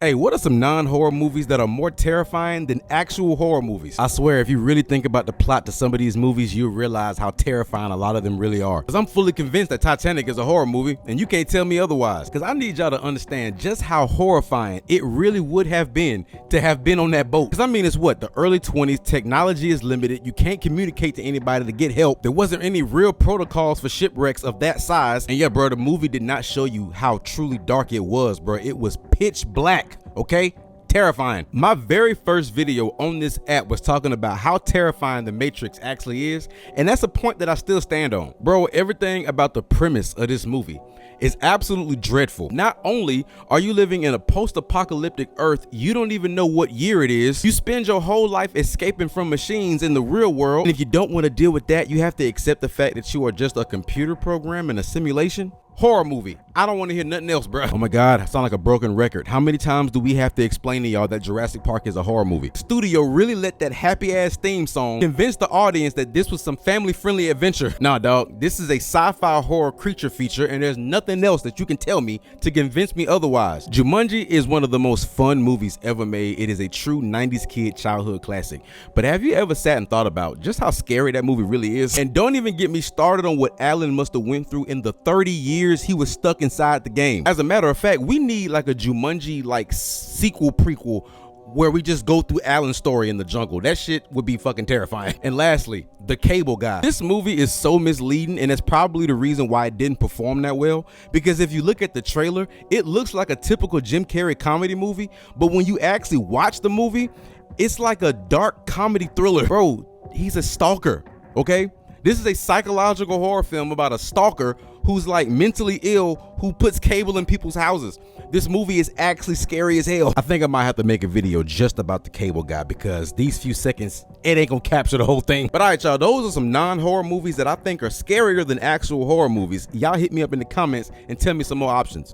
Hey, what are some non-horror movies that are more terrifying than actual horror movies? I swear, if you really think about the plot to some of these movies, you'll realize how terrifying a lot of them really are. Because I'm fully convinced that Titanic is a horror movie, and you can't tell me otherwise. Because I need y'all to understand just how horrifying it really would have been to have been on that boat. Because I mean, it's what, the early 20s, technology is limited, you can't communicate to anybody to get help, there wasn't any real protocols for shipwrecks of that size, and yeah, bro, the movie did not show you how truly dark it was, bro. It was pitch black, okay? Terrifying. My very first video on this app was talking about how terrifying The Matrix actually is, and that's a point that I still stand on. Bro, everything about the premise of this movie is absolutely dreadful. Not only are you living in a post-apocalyptic Earth, you don't even know what year it is. You spend your whole life escaping from machines in the real world, and if you don't want to deal with that, you have to accept the fact that you are just a computer program in a simulation. Horror movie. I don't want to hear nothing else, bro. Oh my God, I sound like a broken record. How many times do we have to explain to y'all that Jurassic Park is a horror movie? Studio really let that happy ass theme song convince the audience that this was some family friendly adventure. Nah, dog, this is a sci-fi horror creature feature, and there's nothing else that you can tell me to convince me otherwise. Jumanji is one of the most fun movies ever made. It is a true 90s kid childhood classic. But have you ever sat and thought about just how scary that movie really is? And don't even get me started on what Alan must have went through in the 30 years he was stuck inside the game. As a matter of fact, we need like a Jumanji like sequel prequel where we just go through Alan's story in the jungle. That shit would be fucking terrifying. And lastly, The Cable Guy. This movie is so misleading, and that's probably the reason why it didn't perform that well, because if you look at the trailer, it looks like a typical Jim Carrey comedy movie, but when you actually watch the movie, it's like a dark comedy thriller. Bro, he's a stalker, okay? This is a psychological horror film about a stalker who's like mentally ill, who puts cable in people's houses. This movie is actually scary as hell. I think I might have to make a video just about The Cable Guy, because these few seconds, it ain't gonna capture the whole thing. But all right, y'all, those are some non-horror movies that I think are scarier than actual horror movies. Y'all hit me up in the comments and tell me some more options.